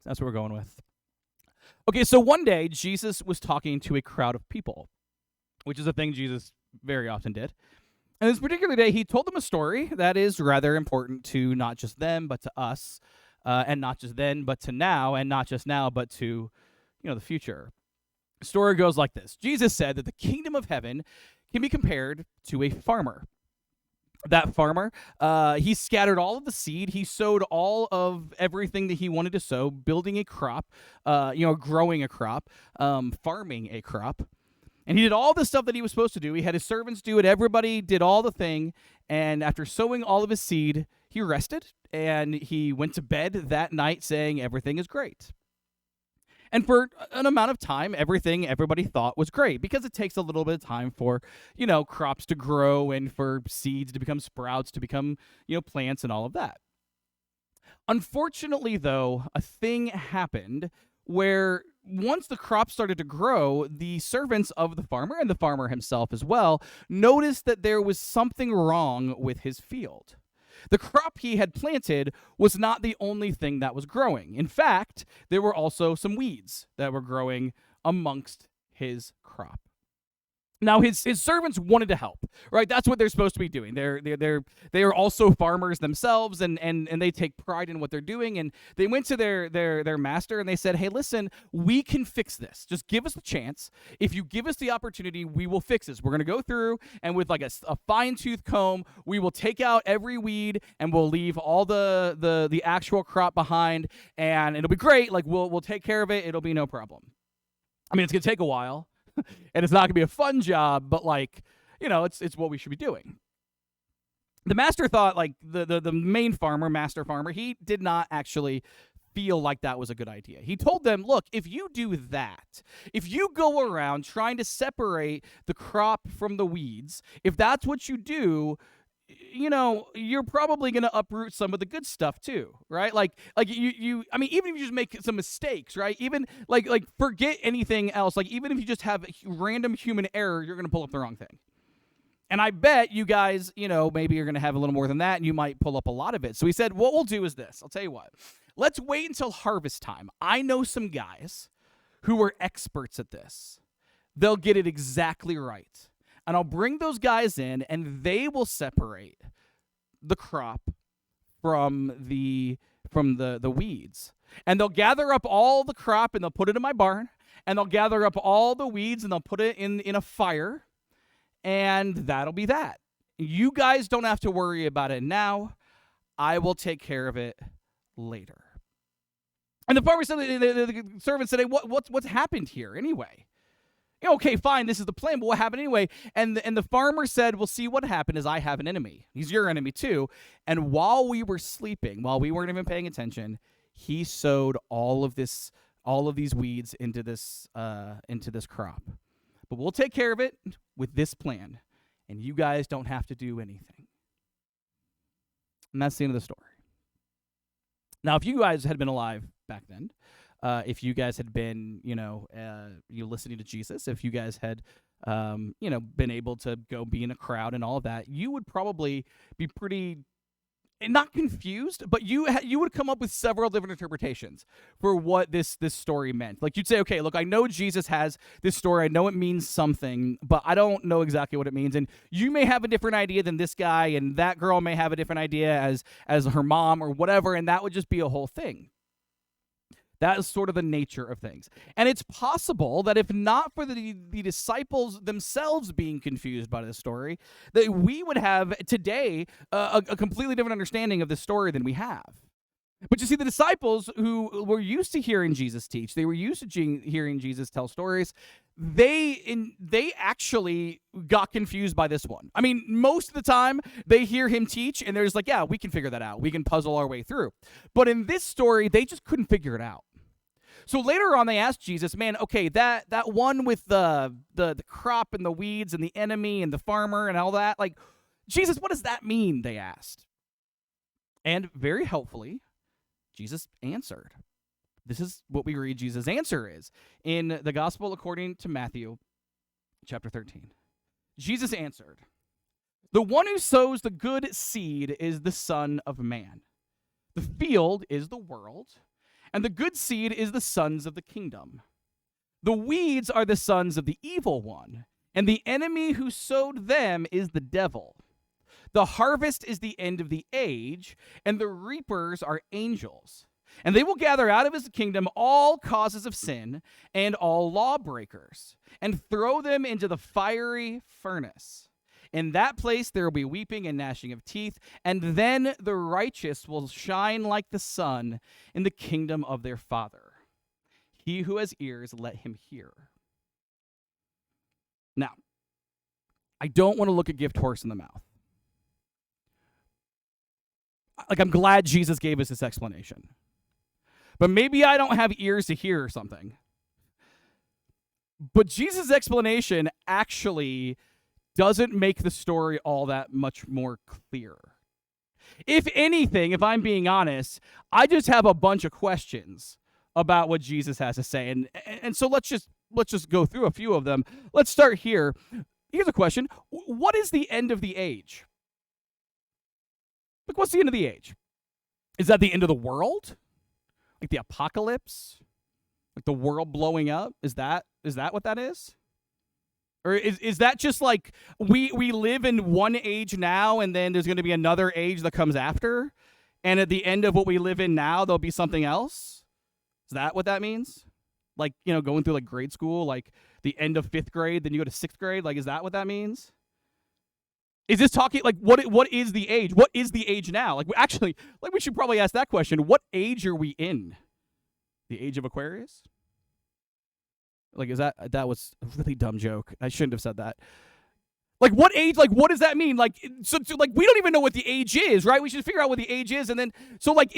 That's what we're going with. Okay, so one day Jesus was talking to a crowd of people, which is a thing Jesus very often did. And this particular day, he told them a story that is rather important to not just them, but to us, and not just then, but to now, and not just now, but to, the future. The story goes like this. Jesus said that the kingdom of heaven can be compared to a farmer. That farmer, he scattered all of the seed. He sowed all of everything that he wanted to sow, building a crop, growing a crop, farming a crop. And he did all the stuff that he was supposed to do. He had his servants do it. Everybody did all the thing. And after sowing all of his seed, he rested and he went to bed that night saying everything is great. And for an amount of time, everybody thought was great because it takes a little bit of time for, crops to grow and for seeds to become sprouts, to become, plants and all of that. Unfortunately, though, a thing happened where once the crop started to grow, the servants of the farmer and the farmer himself as well noticed that there was something wrong with his field. The crop he had planted was not the only thing that was growing. In fact, there were also some weeds that were growing amongst his crop. Now, his servants wanted to help, right? That's what they're supposed to be doing. They are also farmers themselves, and they take pride in what they're doing. And they went to their master and they said, "Hey, listen, we can fix this. Just give us the chance. If you give us the opportunity, we will fix this. We're going to go through and with like a fine-tooth comb, we will take out every weed and we'll leave all the actual crop behind, and it'll be great. Like we'll take care of it. It'll be no problem." I mean, it's going to take a while. And it's not going to be a fun job, but it's what we should be doing. The master thought the main farmer, master farmer, he did not actually feel like that was a good idea. He told them, look, if you do that, if you go around trying to separate the crop from the weeds, if that's what you do, you're probably going to uproot some of the good stuff too, right? Even if you just make some mistakes, right? Even like forget anything else. Like even if you just have random human error, you're going to pull up the wrong thing. And I bet you guys, maybe you're going to have a little more than that and you might pull up a lot of it. So he said, what we'll do is this. I'll tell you what. Let's wait until harvest time. I know some guys who are experts at this. They'll get it exactly right. And I'll bring those guys in, and they will separate the crop from the weeds. And they'll gather up all the crop, and they'll put it in my barn. And they'll gather up all the weeds, and they'll put it in a fire. And that'll be that. You guys don't have to worry about it now. I will take care of it later. And the farmer said, the servant said, "Hey, what's happened here anyway?" Okay, fine, this is the plan, but what happened anyway? And the farmer said, well, see, what happened is I have an enemy. He's your enemy too. And while we were sleeping, while we weren't even paying attention, he sowed all of these weeds into this crop. But we'll take care of it with this plan, and you guys don't have to do anything. And that's the end of the story. Now, if you guys had been alive back then, if you guys had been, you listening to Jesus, if you guys had, been able to go be in a crowd and all of that, you would probably be pretty, not confused, but you would come up with several different interpretations for what this story meant. Like you'd say, okay, look, I know Jesus has this story. I know it means something, but I don't know exactly what it means. And you may have a different idea than this guy, and that girl may have a different idea as her mom or whatever, and that would just be a whole thing. That is sort of the nature of things. And it's possible that if not for the disciples themselves being confused by this story, that we would have today a completely different understanding of this story than we have. But you see, the disciples who were used to hearing Jesus teach, they were used to hearing Jesus tell stories, they actually got confused by this one. I mean, most of the time, they hear him teach, and they're just like, yeah, we can figure that out. We can puzzle our way through. But in this story, they just couldn't figure it out. So later on, they asked Jesus, man, okay, that one with the crop and the weeds and the enemy and the farmer and all that, like, Jesus, what does that mean, they asked. And very helpfully, Jesus answered. This is what we read Jesus' answer is in the Gospel according to Matthew, chapter 13. Jesus answered, "The one who sows the good seed is the Son of Man. The field is the world, And the good seed is the sons of the kingdom. The weeds are the sons of the evil one, and the enemy who sowed them is the devil. The harvest is the end of the age, and the reapers are angels. And they will gather out of his kingdom all causes of sin and all lawbreakers, and throw them into the fiery furnace. In that place there will be weeping and gnashing of teeth, and then the righteous will shine like the sun in the kingdom of their Father. He who has ears, let him hear. Now, I don't want to look a gift horse in the mouth. Like, I'm glad Jesus gave us this explanation. But maybe I don't have ears to hear or something. But Jesus' explanation actually doesn't make the story all that much more clear. If anything, if I'm being honest, I just have a bunch of questions about what Jesus has to say. And so let's just go through a few of them. Let's start here. Here's a question. What is the end of the age? Like, what's the end of the age? Is that the end of the world? Like the apocalypse? Like the world blowing up? Is that what that is? Or is that just like we live in one age now and then there's going to be another age that comes after? And at the end of what we live in now, there'll be something else? Is that what that means? Like, going through like grade school, like the end of 5th grade, then you go to 6th grade? Like, is that what that means? Is this talking, like, what is the age? What is the age now? Like, we should probably ask that question. What age are we in? The age of Aquarius? Like, that was a really dumb joke. I shouldn't have said that. Like, what age, like, what does that mean? Like, so like, we don't even know what the age is, right? We should figure out what the age is, and then, so, like,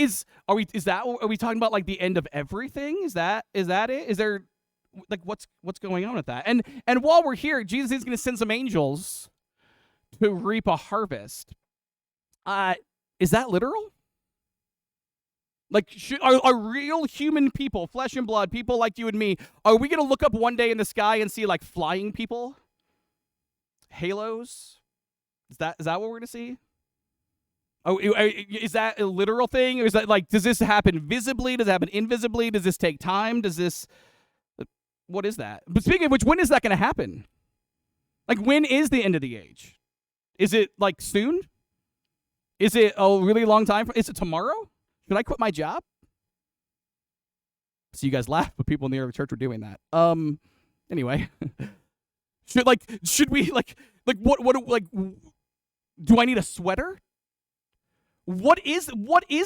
are we talking about, like, the end of everything? Is that it? Is there, like, what's going on with that? And while we're here, Jesus is going to send some angels to reap a harvest. Is that literal? Like, are real human people, flesh and blood, people like you and me, are we going to look up one day in the sky and see, like, flying people? Halos? Is that what we're going to see? Oh, is that a literal thing? Or is that, like, does this happen visibly? Does it happen invisibly? Does this take time? What is that? But speaking of which, when is that going to happen? Like, when is the end of the age? Is it, like, soon? Is it a really long time? Is it tomorrow? Should I quit my job? So you guys laugh, but people in the early church were doing that. Anyway. Should we, what, do I need a sweater? What is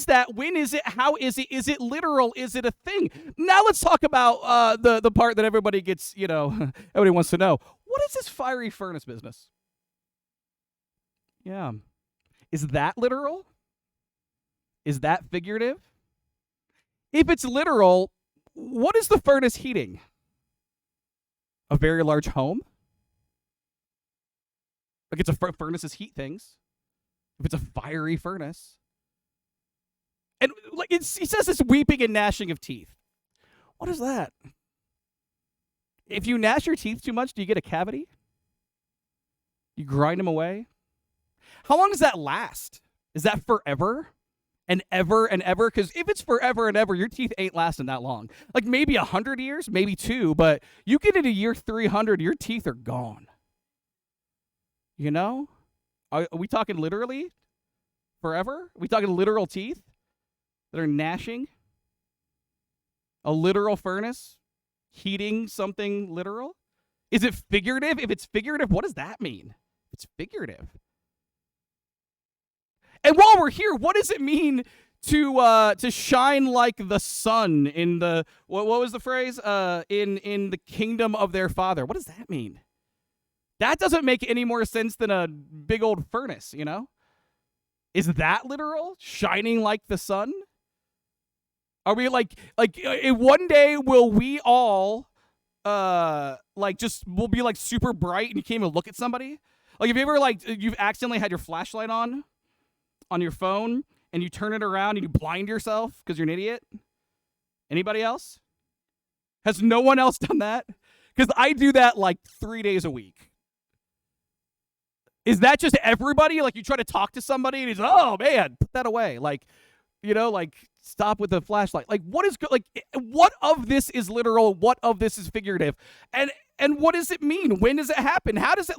that? When is it? How is it? Is it literal? Is it a thing? Now let's talk about the part that everybody gets, everybody wants to know. What is this fiery furnace business? Yeah. Is that literal? Is that figurative? If it's literal, what is the furnace heating? A very large home? Like, it's a furnaces heat things. If it's a fiery furnace. And, like, he says this weeping and gnashing of teeth. What is that? If you gnash your teeth too much, do you get a cavity? You grind them away? How long does that last? Is that forever? And ever and ever? Because if it's forever and ever, your teeth ain't lasting that long. Like, maybe 100 years, maybe 2, but you get into year 300, your teeth are gone. Are we talking literally forever? Are we talking literal teeth that are gnashing? A literal furnace heating something literal? Is it figurative? If it's figurative, what does that mean? It's figurative. And while we're here, what does it mean to shine like the sun in the what was the phrase? In the kingdom of their Father. What does that mean? That doesn't make any more sense than a big old furnace, Is that literal? Shining like the sun? Are we like one day will we all we'll be like super bright and you can't even look at somebody? Like, have you ever you've accidentally had your flashlight on your phone and you turn it around and you blind yourself because you're an idiot? Anybody else? Has no one else done that? Because I do that like 3 days a week. Is that just everybody? Like, you try to talk to somebody and he's, oh man, put that away. Like, Like stop with the flashlight. Like what of this is literal? What of this is figurative? And what does it mean? When does it happen? How does it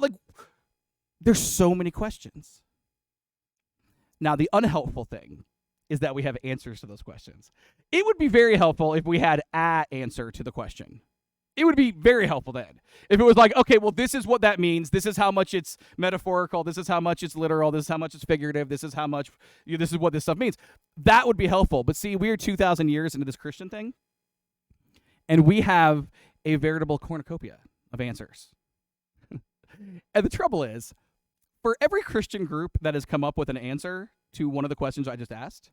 there's so many questions. Now, the unhelpful thing is that we have answers to those questions. It would be very helpful if we had an answer to the question. It would be very helpful then. If it was like, okay, well, this is what that means. This is how much it's metaphorical. This is how much it's literal. This is how much it's figurative. This is how much, this is what this stuff means. That would be helpful. But see, we're 2,000 years into this Christian thing, and we have a veritable cornucopia of answers. And the trouble is, for every Christian group that has come up with an answer to one of the questions I just asked,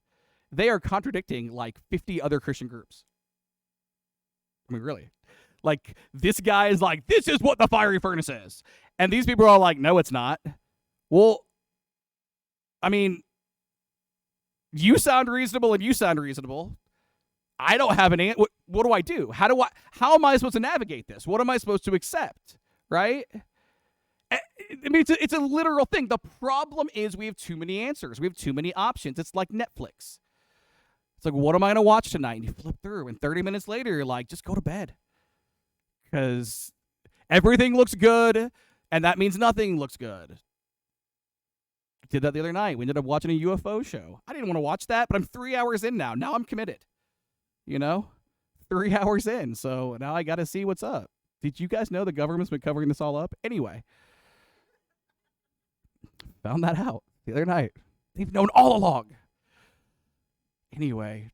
they are contradicting like 50 other Christian groups. I mean, really. Like, this guy is like, this is what the fiery furnace is. And these people are all like, no, it's not. Well, I mean, you sound reasonable and you sound reasonable. I don't have an answer. What do I do? How am I supposed to navigate this? What am I supposed to accept? Right? I mean, it's a literal thing. The problem is we have too many answers. We have too many options. It's like Netflix. It's like, what am I going to watch tonight? And you flip through, and 30 minutes later, you're like, just go to bed. Because everything looks good, and that means nothing looks good. I did that the other night. We ended up watching a UFO show. I didn't want to watch that, but I'm 3 hours in now. Now I'm committed. 3 hours in, so now I got to see what's up. Did you guys know the government's been covering this all up? Anyway. Found that out the other night. They've known all along. Anyway.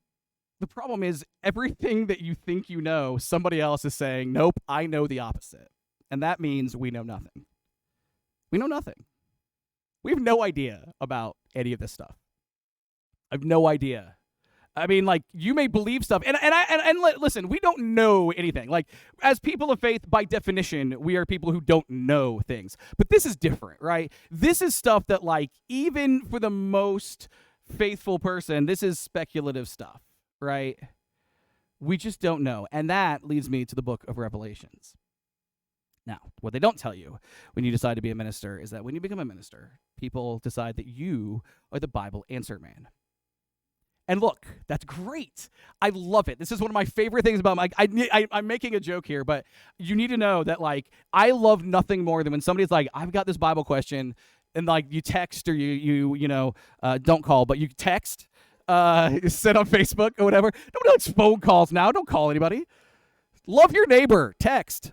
The problem is everything that you think you know, somebody else is saying, nope, I know the opposite. And that means we know nothing. We know nothing. We have no idea about any of this stuff. I have no idea. I mean, like, you may believe stuff. And listen, we don't know anything. Like, as people of faith, by definition, we are people who don't know things. But this is different, right? This is stuff that, like, even for the most faithful person, this is speculative stuff. Right? We just don't know. And that leads me to the book of Revelations. Now, what they don't tell you when you decide to be a minister is that when you become a minister, people decide that you are the Bible answer man. And look, that's great. I love it. This is one of my favorite things about I'm making a joke here, but you need to know that, like, I love nothing more than when somebody's like, I've got this Bible question, and like you text or you don't call, but you text. Send on Facebook or whatever. Nobody likes phone calls now. Don't call anybody. Love your neighbor. Text.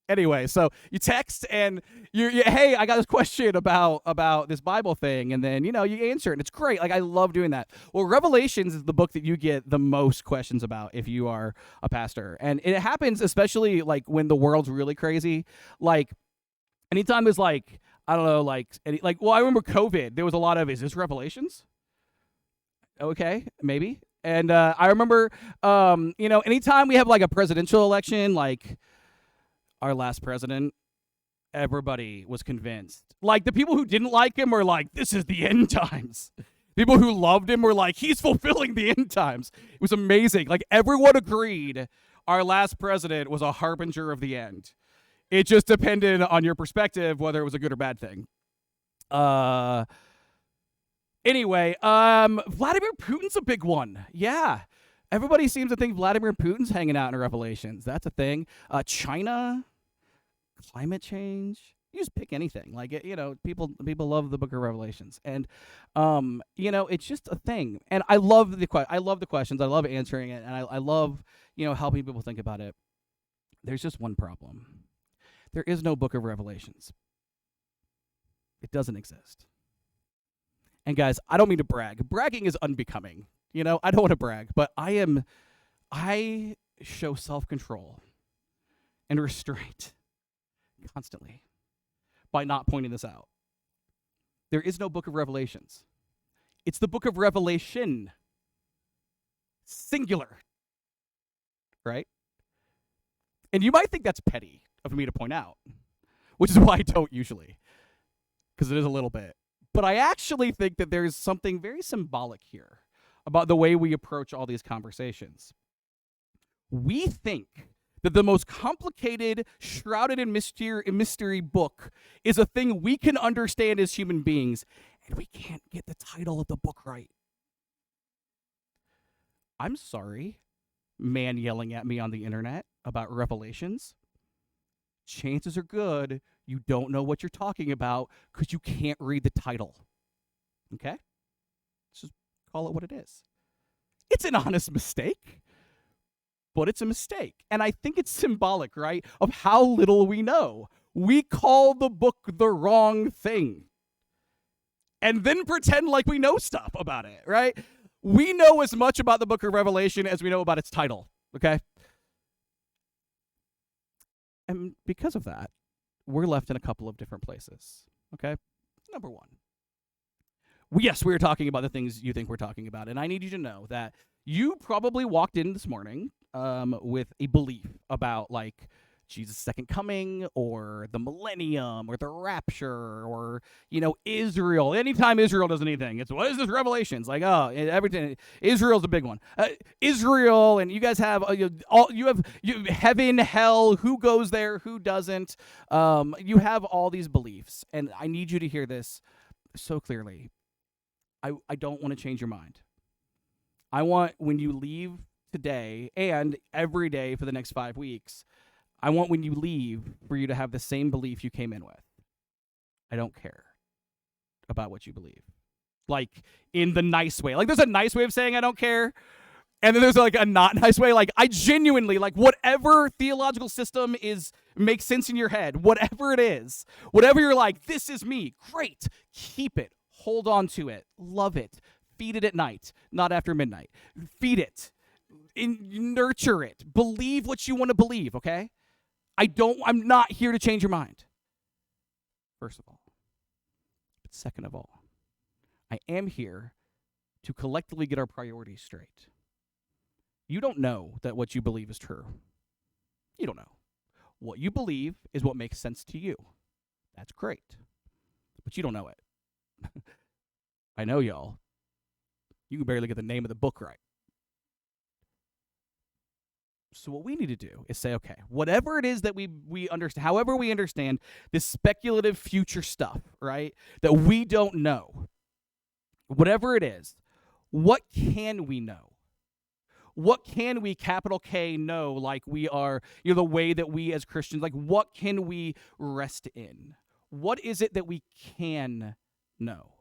Anyway, so you text and you hey, I got this question about this Bible thing, and then you answer it, and it's great. Like, I love doing that. Well, Revelations is the book that you get the most questions about if you are a pastor, and it happens especially like when the world's really crazy. Like, anytime there's like, I don't know, well, I remember COVID. There was a lot of, is this Revelations? Okay, maybe. And I remember, anytime we have like a presidential election, like our last president, everybody was convinced. Like, the people who didn't like him were like, this is the end times. People who loved him were like, he's fulfilling the end times. It was amazing. Like, everyone agreed our last president was a harbinger of the end. It just depended on your perspective whether it was a good or bad thing. Anyway, Vladimir Putin's a big one. Yeah. Everybody seems to think Vladimir Putin's hanging out in Revelations. That's a thing. China, climate change. You just pick anything. Like, people love the book of Revelations. And, it's just a thing. And I love the questions. I love answering it. And I love, helping people think about it. There's just one problem. There is no book of Revelations. It doesn't exist. And guys, I don't mean to brag. Bragging is unbecoming. I don't want to brag, but I show self-control and restraint constantly by not pointing this out. There is no book of Revelations. It's the book of Revelation. Singular. Right? And you might think that's petty of me to point out, which is why I don't usually, because it is a little bit. But I actually think that there's something very symbolic here about the way we approach all these conversations. We think that the most complicated, shrouded in mystery book is a thing we can understand as human beings, and we can't get the title of the book right. I'm sorry, man yelling at me on the internet about Revelations. Chances are good you don't know what you're talking about because you can't read the title. Okay? Let's just call it what it is. It's an honest mistake, but it's a mistake. And I think it's symbolic, right, of how little we know. We call the book the wrong thing and then pretend like we know stuff about it, right? We know as much about the book of Revelation as we know about its title, okay? And because of that, we're left in a couple of different places, okay? Number one, yes, we were talking about the things you think we're talking about, and I need you to know that you probably walked in this morning with a belief about, like, Jesus' second coming or the millennium or the rapture or, Israel. Anytime Israel does anything, it's, what is this Revelations? Like, everything. Israel's a big one. Israel, and you guys have, you have heaven, hell, who goes there, who doesn't. You have all these beliefs, and I need you to hear this so clearly. I don't want to change your mind. I want, when you leave today and every day for the next 5 weeks, I want when you leave for you to have the same belief you came in with. I don't care about what you believe. Like, in the nice way. Like, there's a nice way of saying I don't care, and then there's like a not nice way. Like, I genuinely, like, whatever theological system makes sense in your head, whatever it is, whatever you're like, this is me, great, keep it, hold on to it, love it, feed it at night, not after midnight. Feed it, nurture it, believe what you want to believe, okay? I'm not here to change your mind, first of all. But second of all, I am here to collectively get our priorities straight. You don't know that what you believe is true. You don't know. What you believe is what makes sense to you. That's great. But you don't know it. I know, y'all. You can barely get the name of the book right. So what we need to do is say, okay, whatever it is that we understand, however we understand this speculative future stuff, right, that we don't know, whatever it is, what can we know? What can we, capital K, know, like we are, the way that we as Christians, like, what can we rest in? What is it that we can know?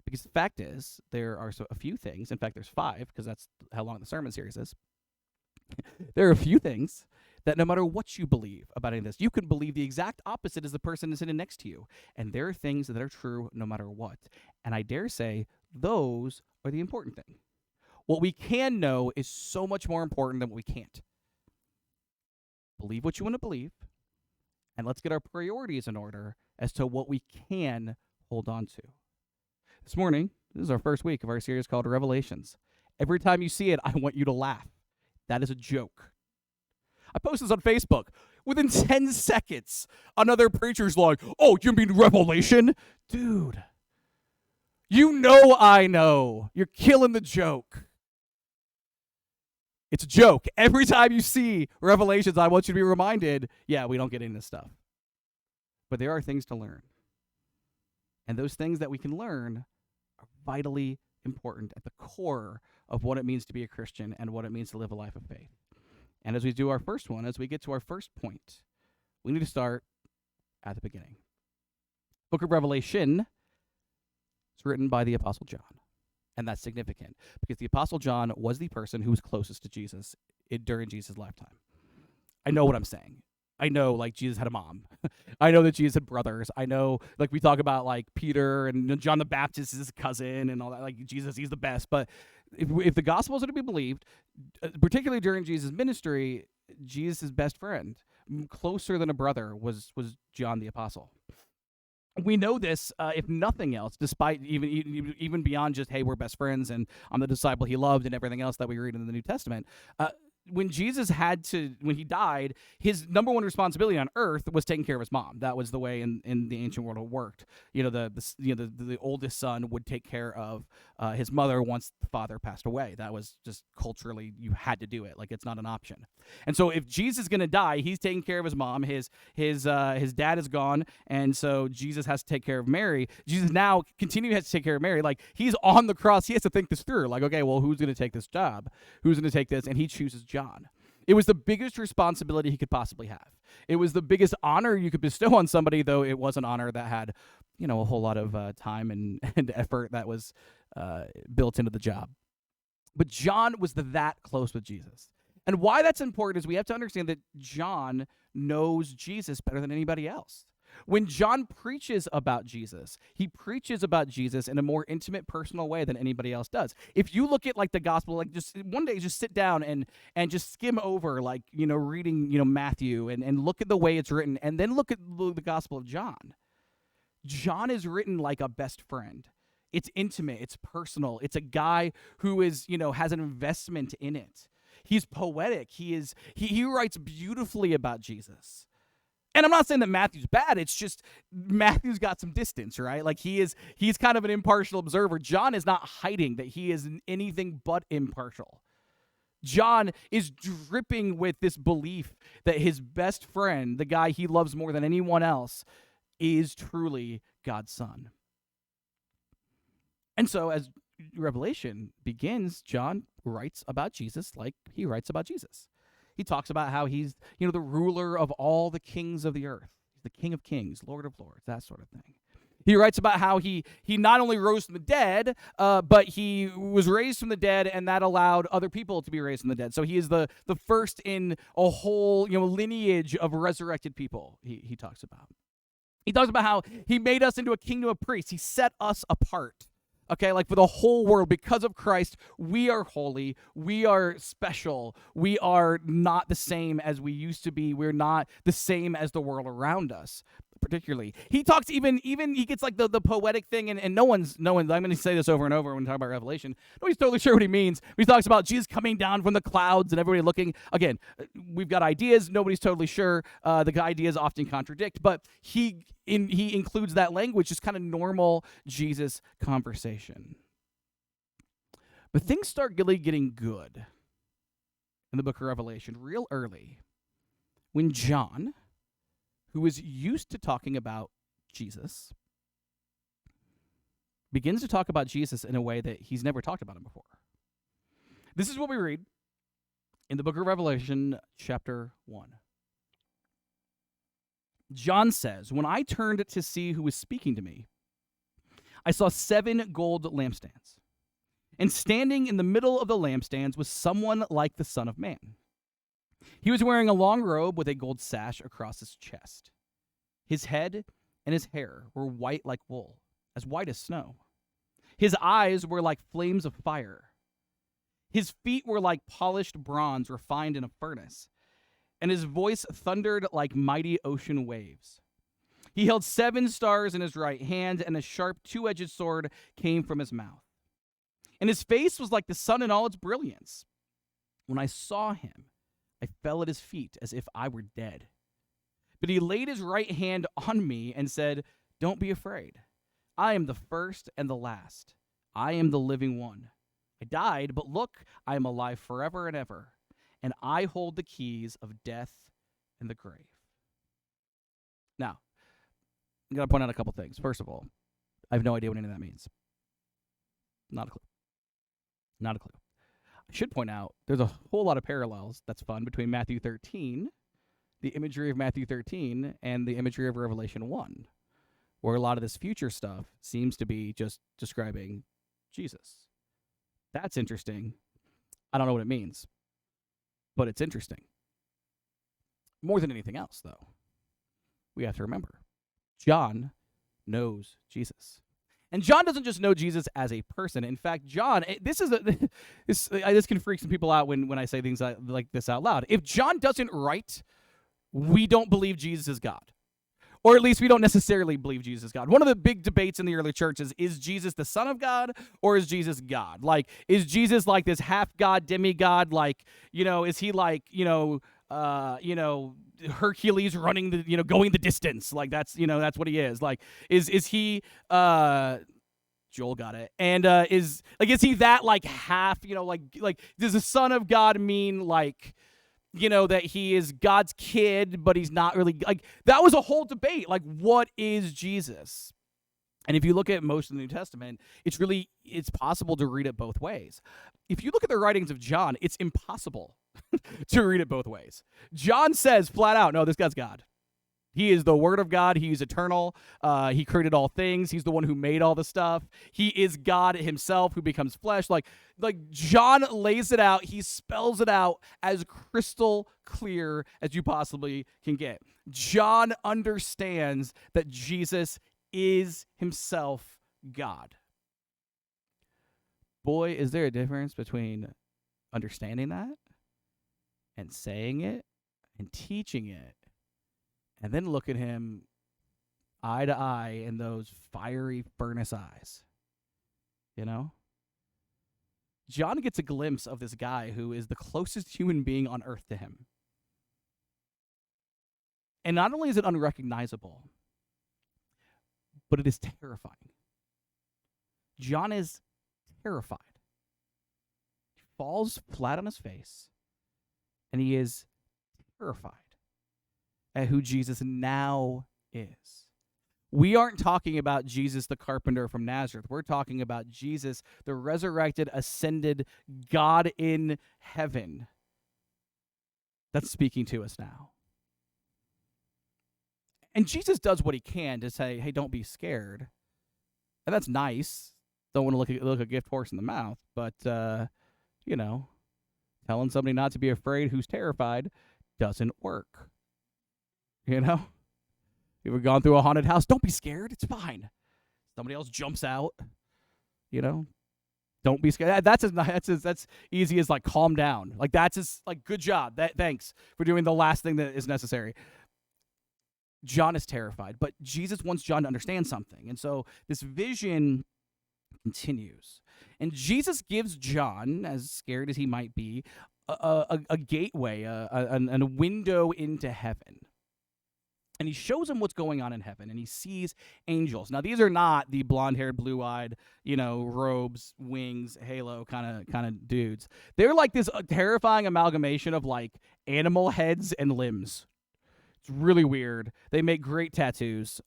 Because the fact is, there are a few things, in fact, there's 5, because that's how long the sermon series is. There are a few things that no matter what you believe about any of this, you can believe the exact opposite as the person sitting next to you. And there are things that are true no matter what. And I dare say those are the important thing. What we can know is so much more important than what we can't. Believe what you want to believe, and let's get our priorities in order as to what we can hold on to. This morning, this is our first week of our series called Revelations. Every time you see it, I want you to laugh. That is a joke. I posted this on Facebook. Within 10 seconds, another preacher's like, oh, you mean Revelation? Dude, you know I know. You're killing the joke. It's a joke. Every time you see Revelations, I want you to be reminded, yeah, we don't get into this stuff. But there are things to learn. And those things that we can learn are vitally important at the core of what it means to be a Christian and what it means to live a life of faith. And as we do our first one, as we get to our first point, we need to start at the beginning. Book of Revelation is written by the Apostle John. And that's significant because the Apostle John was the person who was closest to Jesus during Jesus' lifetime. I know what I'm saying. I know, like, Jesus had a mom. I know that Jesus had brothers. I know, like, we talk about, like, Peter and John the Baptist is his cousin and all that. Like, Jesus, he's the best. But if the gospel is to be believed, particularly during Jesus' ministry, Jesus' best friend, closer than a brother, was John the Apostle. We know this, if nothing else, despite even beyond just, hey, we're best friends and I'm the disciple he loved and everything else that we read in the New Testament. when he died, his number one responsibility on earth was taking care of his mom. That was the way in the ancient world it worked. The oldest son would take care of his mother once the father passed away. That was just culturally, you had to do it. Like, it's not an option. And so if Jesus is going to die, he's taking care of his mom. His dad is gone, and so Jesus has to take care of Mary. Jesus now has to take care of Mary. Like, he's on the cross. He has to think this through. Like, okay, well, who's going to take this job? Who's going to take this? And he chooses John. It was the biggest responsibility he could possibly have. It was the biggest honor you could bestow on somebody, though it was an honor that had, a whole lot of time and effort that was built into the job. But John was that close with Jesus. And why that's important is we have to understand that John knows Jesus better than anybody else. When John preaches about Jesus, he preaches about Jesus in a more intimate, personal way than anybody else does. If you look at like the gospel, like just one day, just sit down and just skim over, like, reading, Matthew and look at the way it's written, and then look at the Gospel of John. John is written like a best friend. It's intimate, it's personal. It's a guy who is, has an investment in it. He's poetic. He writes beautifully about Jesus. And I'm not saying that Matthew's bad. It's just Matthew's got some distance, right? Like, he's kind of an impartial observer. John is not hiding that he is anything but impartial. John is dripping with this belief that his best friend, the guy he loves more than anyone else, is truly God's son. And so as Revelation begins, John writes about Jesus like he writes about Jesus. He talks about how he's, the ruler of all the kings of the earth. He's the King of kings, Lord of lords, that sort of thing. He writes about how he not only rose from the dead, but he was raised from the dead, and that allowed other people to be raised from the dead. So he is the first in a whole, lineage of resurrected people he talks about. He talks about how he made us into a kingdom of priests. He set us apart. Okay, like for the whole world, because of Christ, we are holy, we are special, we are not the same as we used to be, we're not the same as the world around us, particularly. He talks even he gets like the poetic thing, and no one's, I'm going to say this over and over when we talk about Revelation, nobody's totally sure what he means. He talks about Jesus coming down from the clouds and everybody looking. Again, we've got ideas, nobody's totally sure. The ideas often contradict, but he includes that language, just kind of normal Jesus conversation. But things start really getting good in the book of Revelation real early when John, who is used to talking about Jesus, begins to talk about Jesus in a way that he's never talked about him before. This is what we read in the book of Revelation, chapter 1. John says, "When I turned to see who was speaking to me, I saw 7 gold lampstands. And standing in the middle of the lampstands was someone like the Son of Man. He was wearing a long robe with a gold sash across his chest. His head and his hair were white like wool, as white as snow. His eyes were like flames of fire. His feet were like polished bronze refined in a furnace, and his voice thundered like mighty ocean waves. He held 7 stars in his right hand, and a sharp 2-edged sword came from his mouth. And his face was like the sun in all its brilliance. When I saw him, I fell at his feet as if I were dead. But he laid his right hand on me and said, 'Don't be afraid. I am the first and the last. I am the living one. I died, but look, I am alive forever and ever, and I hold the keys of death and the grave.'" Now, I'm going to point out a couple things. First of all, I have no idea what any of that means. Not a clue. Not a clue. I should point out there's a whole lot of parallels that's fun between Matthew 13, the imagery of Matthew 13, and the imagery of Revelation 1, where a lot of this future stuff seems to be just describing Jesus. That's interesting. I don't know what it means, but it's interesting. More than anything else, though, we have to remember, John knows Jesus. And John doesn't just know Jesus as a person. In fact, John, this can freak some people out when I say things like this out loud. If John doesn't write, we don't believe Jesus is God. Or at least we don't necessarily believe Jesus is God. One of the big debates in the early church is Jesus the Son of God or is Jesus God? Like, is Jesus like this half God, demigod? Like, is he like, Hercules running going the distance? Like that's what he is. Like, is he Joel got it. And is he that like half, like does the Son of God mean like that he is God's kid, but he's not really, like, that was a whole debate. Like, what is Jesus? And if you look at most of the New Testament, it's possible to read it both ways. If you look at the writings of John, it's impossible to read it both ways. John says flat out, no, this guy's God. He is the Word of God. He's eternal. He created all things. He's the one who made all the stuff. He is God himself who becomes flesh. Like John lays it out. He spells it out as crystal clear as you possibly can get. John understands that Jesus is himself God. Boy, is there a difference between understanding that and saying it and teaching it. And then look at him eye to eye in those fiery furnace eyes. John gets a glimpse of this guy who is the closest human being on earth to him. And not only is it unrecognizable, but it is terrifying. John is terrified. He falls flat on his face, and he is terrified at who Jesus now is. We aren't talking about Jesus the carpenter from Nazareth. We're talking about Jesus, the resurrected, ascended God in heaven that's speaking to us now. And Jesus does what he can to say, hey, don't be scared. And that's nice. Don't want to look a gift horse in the mouth. But, telling somebody not to be afraid who's terrified doesn't work. You've ever gone through a haunted house? Don't be scared. It's fine. Somebody else jumps out. Don't be scared. That's easy as like calm down. Like that's as like good job. Thanks for doing the last thing that is necessary. John is terrified, but Jesus wants John to understand something, and so this vision continues. And Jesus gives John, as scared as he might be, a gateway, a window into heaven. And he shows him what's going on in heaven, and he sees angels. Now, these are not the blonde-haired, blue-eyed, robes, wings, halo kind of dudes. They're like this terrifying amalgamation of like animal heads and limbs. It's really weird. They make great tattoos.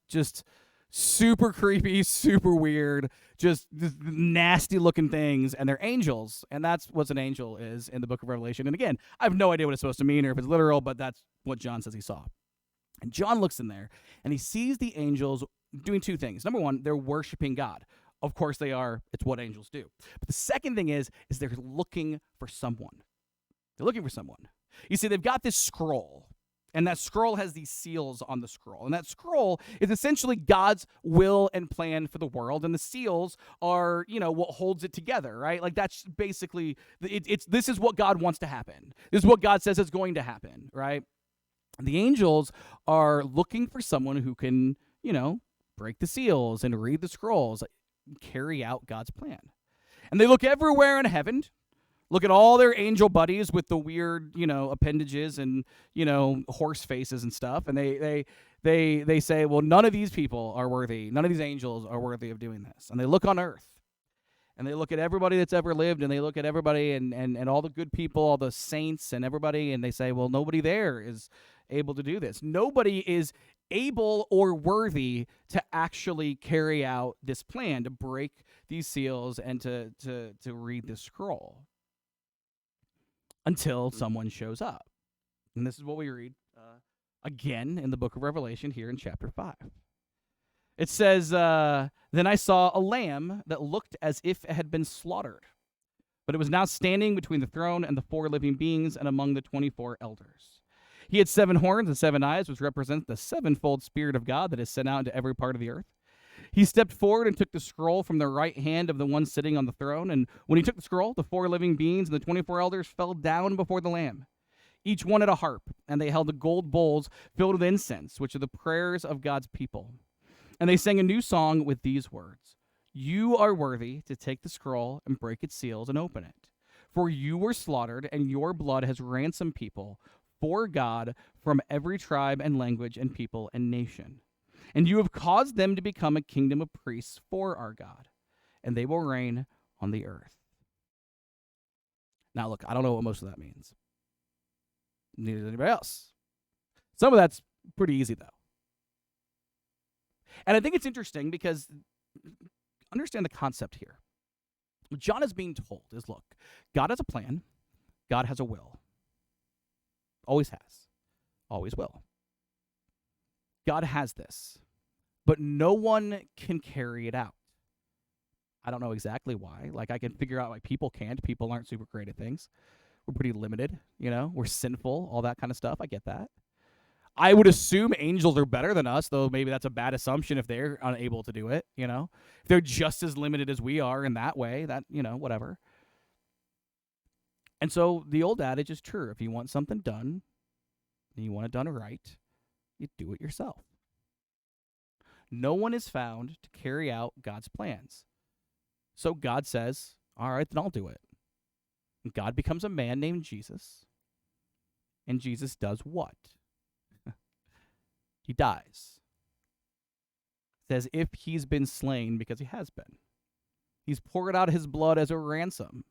Just super creepy, super weird, just nasty-looking things, and they're angels. And that's what an angel is in the book of Revelation. And again, I have no idea what it's supposed to mean or if it's literal, but that's what John says he saw. And John looks in there, and he sees the angels doing two things. Number one, they're worshiping God. Of course they are. It's what angels do. But the second thing is they're looking for someone. They're looking for someone. You see, they've got this scroll, and that scroll has these seals on the scroll. And that scroll is essentially God's will and plan for the world, and the seals are, what holds it together, right? Like that's basically, this is what God wants to happen. This is what God says is going to happen, right? The angels are looking for someone who can, break the seals and read the scrolls, carry out God's plan. And they look everywhere in heaven, look at all their angel buddies with the weird, appendages and, horse faces and stuff. And they say, well, none of these people are worthy. None of these angels are worthy of doing this. And they look on earth. And they look at everybody that's ever lived, and they look at everybody and all the good people, all the saints and everybody, and they say, well, nobody there is able to do this. Nobody is able or worthy to actually carry out this plan, to break these seals and to read this scroll until someone shows up. And this is what we read again in the book of Revelation here in chapter 5. It says, then I saw a lamb that looked as if it had been slaughtered, but it was now standing between the throne and the 4 living beings and among the 24 elders. He had 7 horns and 7 eyes, which represent the 7-fold Spirit of God that is sent out into every part of the earth. He stepped forward and took the scroll from the right hand of the one sitting on the throne, and when he took the scroll, the 4 living beings and the 24 elders fell down before the Lamb. Each one had a harp, and they held the gold bowls filled with incense, which are the prayers of God's people. And they sang a new song with these words: You are worthy to take the scroll and break its seals and open it. For you were slaughtered, and your blood has ransomed people for God from every tribe and language and people and nation. And you have caused them to become a kingdom of priests for our God, and they will reign on the earth. Now, look, I don't know what most of that means. Neither does anybody else. Some of that's pretty easy, though. And I think it's interesting because understand the concept here. What John is being told is, look, God has a plan. God has a will. Always has. Always will. God has this, but no one can carry it out. I don't know exactly why. Like, I can figure out why people can't. People aren't super great at things. We're pretty limited, We're sinful, all that kind of stuff. I get that. I would assume angels are better than us, though maybe that's a bad assumption if they're unable to do it, If they're just as limited as we are in that way, that, whatever. And so the old adage is true. If you want something done and you want it done right, you do it yourself. No one is found to carry out God's plans. So God says, all right, then I'll do it. And God becomes a man named Jesus. And Jesus does what? He dies. Says if he's been slain, because he has been. He's poured out his blood as a ransom.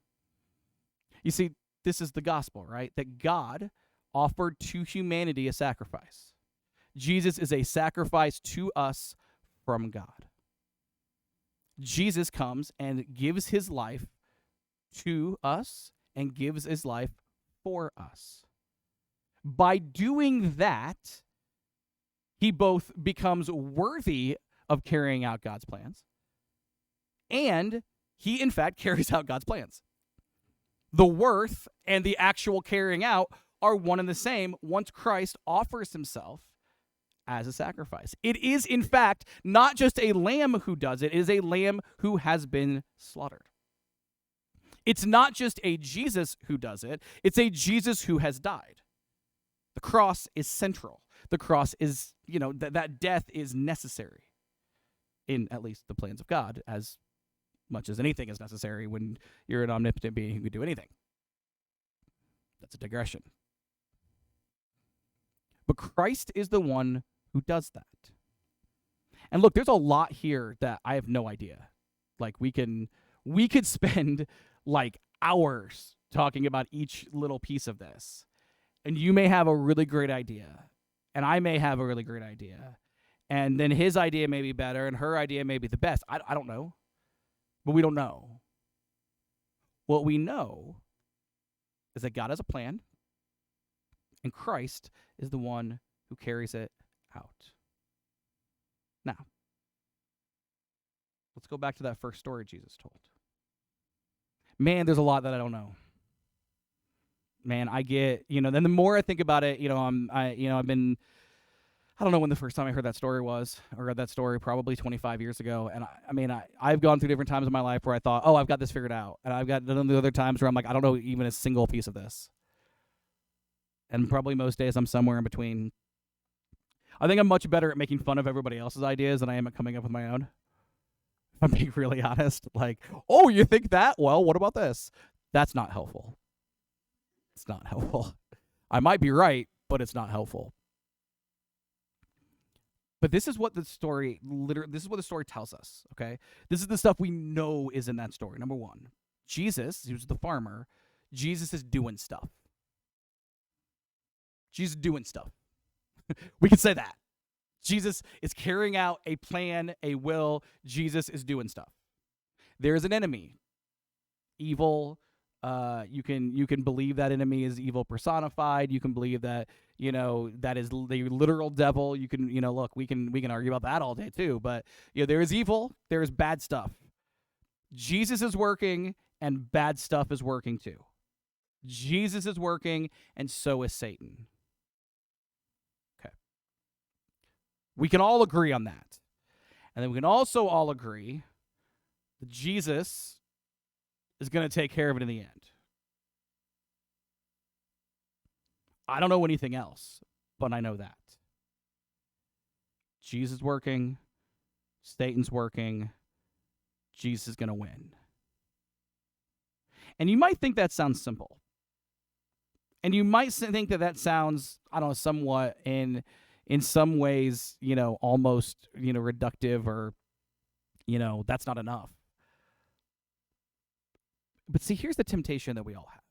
You see, this is the gospel, right? That God offered to humanity a sacrifice. Jesus is a sacrifice to us from God. Jesus comes and gives his life to us and gives his life for us. By doing that, he both becomes worthy of carrying out God's plans, and he, in fact, carries out God's plans. The worth and the actual carrying out are one and the same once Christ offers himself as a sacrifice. It is, in fact, not just a lamb who does it. It is a lamb who has been slaughtered. It's not just a Jesus who does it. It's a Jesus who has died. The cross is central. The cross is, that death is necessary in at least the plans of God, as much as anything is necessary when you're an omnipotent being who can do anything. That's a digression. But Christ is the one who does that. And look, there's a lot here that I have no idea. Like, we could spend like hours talking about each little piece of this. And you may have a really great idea. And I may have a really great idea. And then his idea may be better, and her idea may be the best. I don't know. But we don't know. What we know is that God has a plan, and Christ is the one who carries it out. Now, let's go back to that first story Jesus told. Man, there's a lot that I don't know. Man, I get, then the more I think about it, I've been, I don't know when the first time I heard that story was. I read that story probably 25 years ago. And I've gone through different times in my life where I thought, oh, I've got this figured out. And I've got the other times where I'm like, I don't know even a single piece of this. And probably most days I'm somewhere in between. I think I'm much better at making fun of everybody else's ideas than I am at coming up with my own. If I'm being really honest. Like, oh, you think that? Well, what about this? That's not helpful. It's not helpful. I might be right, but it's not helpful. But this is what the story tells us, okay? This is the stuff we know is in that story. Number one, Jesus, he was the farmer, Jesus is doing stuff. Jesus is doing stuff. We can say that. Jesus is carrying out a plan, a will. Jesus is doing stuff. There is an enemy. Evil. You can believe that enemy is evil personified. You can believe that, that is the literal devil. You can, look, we can argue about that all day too. But, there is evil. There is bad stuff. Jesus is working, and bad stuff is working too. Jesus is working, and so is Satan. Okay. We can all agree on that. And then we can also all agree that Jesus is going to take care of it in the end. I don't know anything else, but I know that. Jesus is working, Satan's working, Jesus is going to win. And you might think that sounds simple. And you might think that sounds, I don't know, somewhat in some ways, almost, reductive, or, that's not enough. But see, here's the temptation that we all have.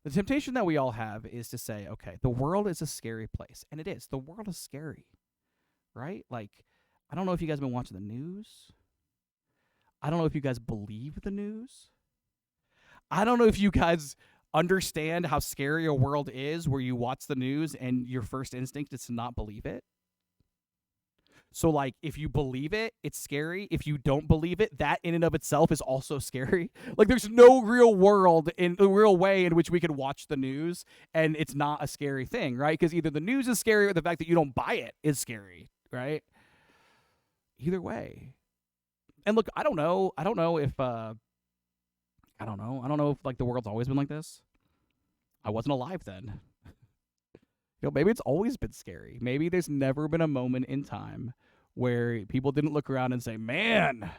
The temptation that we all have is to say, okay, the world is a scary place. And it is. The world is scary, right? Like, I don't know if you guys have been watching the news. I don't know if you guys believe the news. I don't know if you guys understand how scary a world is where you watch the news and your first instinct is to not believe it. So, like, if you believe it, it's scary. If you don't believe it, that in and of itself is also scary. Like, there's no real world, in a real way in which we could watch the news and it's not a scary thing, right? Because either the news is scary or the fact that you don't buy it is scary, right? Either way. And look, I don't know if like the world's always been like this. I wasn't alive then. Maybe it's always been scary. Maybe there's never been a moment in time where people didn't look around and say, "Man,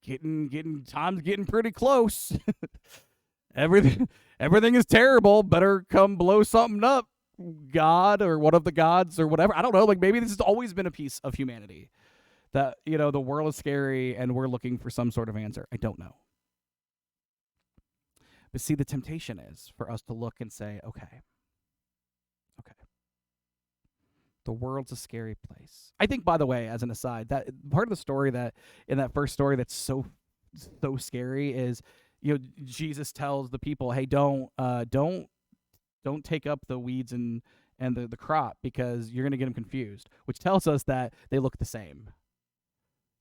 time's getting pretty close. everything is terrible. Better come blow something up, God, or one of the gods, or whatever." I don't know. Like, maybe this has always been a piece of humanity, that the world is scary and we're looking for some sort of answer. I don't know. But see, the temptation is for us to look and say, okay, the world's a scary place. I think, by the way, as an aside, that part of the story that in that first story that's so scary is, Jesus tells the people, hey, don't take up the weeds and the crop, because you're going to get them confused, which tells us that they look the same.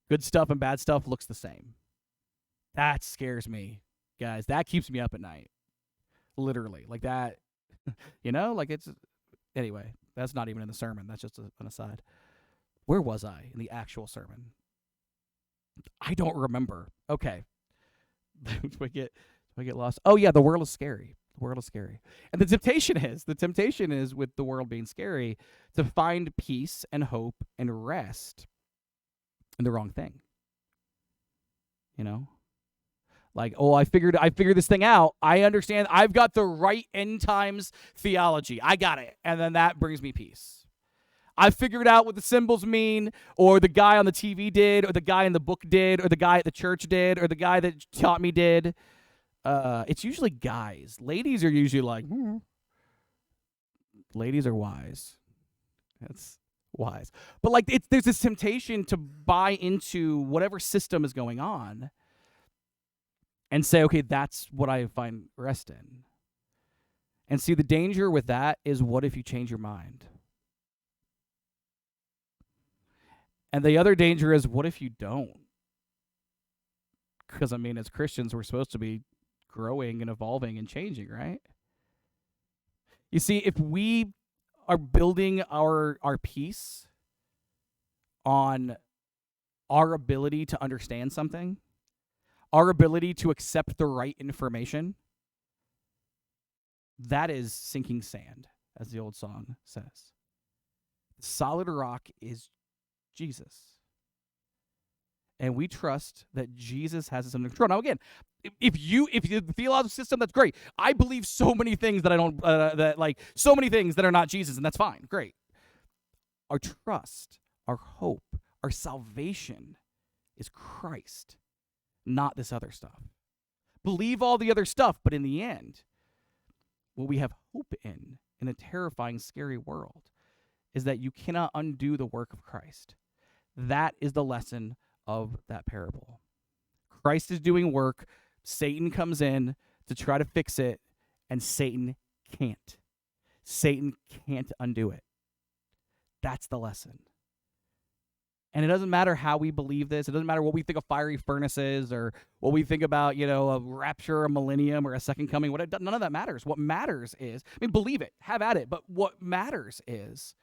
Good stuff and bad stuff looks the same. That scares me, guys. That keeps me up at night. Literally. Like that, like it's... Anyway, that's not even in the sermon. That's just an aside. Where was I in the actual sermon? I don't remember. Okay. Do I get lost? Oh, yeah, the world is scary. The world is scary. And the temptation is with the world being scary to find peace and hope and rest in the wrong thing. Like, oh, I figured this thing out. I understand. I've got the right end times theology. I got it. And then that brings me peace. I figured out what the symbols mean, or the guy on the TV did, or the guy in the book did, or the guy at the church did, or the guy that taught me did. It's usually guys. Ladies are usually like, Ladies are wise. That's wise. But like, there's this temptation to buy into whatever system is going on and say, okay, that's what I find rest in. And see, the danger with that is, what if you change your mind? And the other danger is, what if you don't? Because, as Christians, we're supposed to be growing and evolving and changing, right? You see, if we are building our peace on our ability to understand something, our ability to accept the right information, that is sinking sand, as the old song says. The solid rock is Jesus. And we trust that Jesus has us under control. Now, again, if the theological system, that's great. I believe so many things that I don't, so many things that are not Jesus, and that's fine. Great. Our trust, our hope, our salvation is Christ, not this other stuff. Believe all the other stuff, but in the end, what we have hope in a terrifying, scary world, is that you cannot undo the work of Christ. That is the lesson of that parable. Christ is doing work. Satan comes in to try to fix it, and Satan can't. Satan can't undo it. That's the lesson. And it doesn't matter how we believe this. It doesn't matter what we think a fiery furnace is, or what we think about, a rapture, a millennium, or a second coming. None of that matters. What matters is, believe it, have at it. But what matters is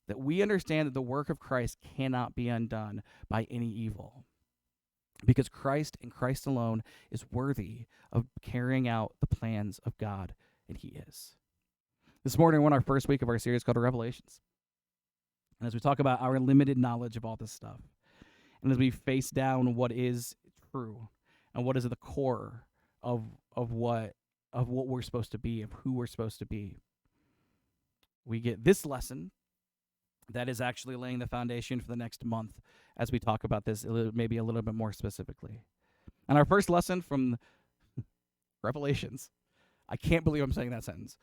that we understand that the work of Christ cannot be undone by any evil. Because Christ and Christ alone is worthy of carrying out the plans of God and he is. This morning, we're in our first week of our series called Revelations. And as we talk about our limited knowledge of all this stuff, and as we face down what is true and what is at the core of what we're supposed to be, of who we're supposed to be, we get this lesson that is actually laying the foundation for the next month as we talk about this maybe a little bit more specifically. And our first lesson from Revelations, I can't believe I'm saying that sentence,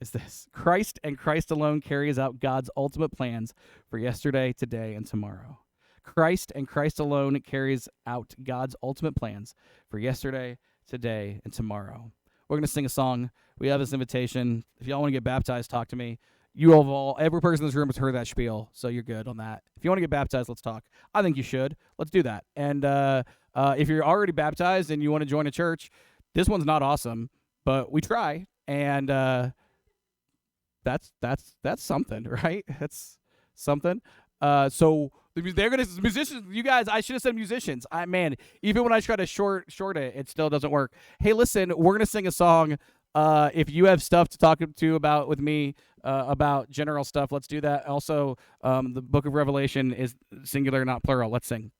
is this: Christ and Christ alone carries out God's ultimate plans for yesterday, today, and tomorrow. Christ and Christ alone carries out God's ultimate plans for yesterday, today, and tomorrow. We're going to sing a song. We have this invitation. If y'all want to get baptized, talk to me. Every person in this room has heard that spiel, so you're good on that. If you want to get baptized, let's talk. I think you should. Let's do that. And if you're already baptized and you want to join a church, this one's not awesome, but we try, and that's something, right? That's something. So they're gonna musicians. You guys, I should have said musicians. Even when I try to short it, it still doesn't work. Hey, listen, we're gonna sing a song. If you have stuff to talk to about with me about general stuff, let's do that. Also, the book of Revelation is singular, not plural. Let's sing.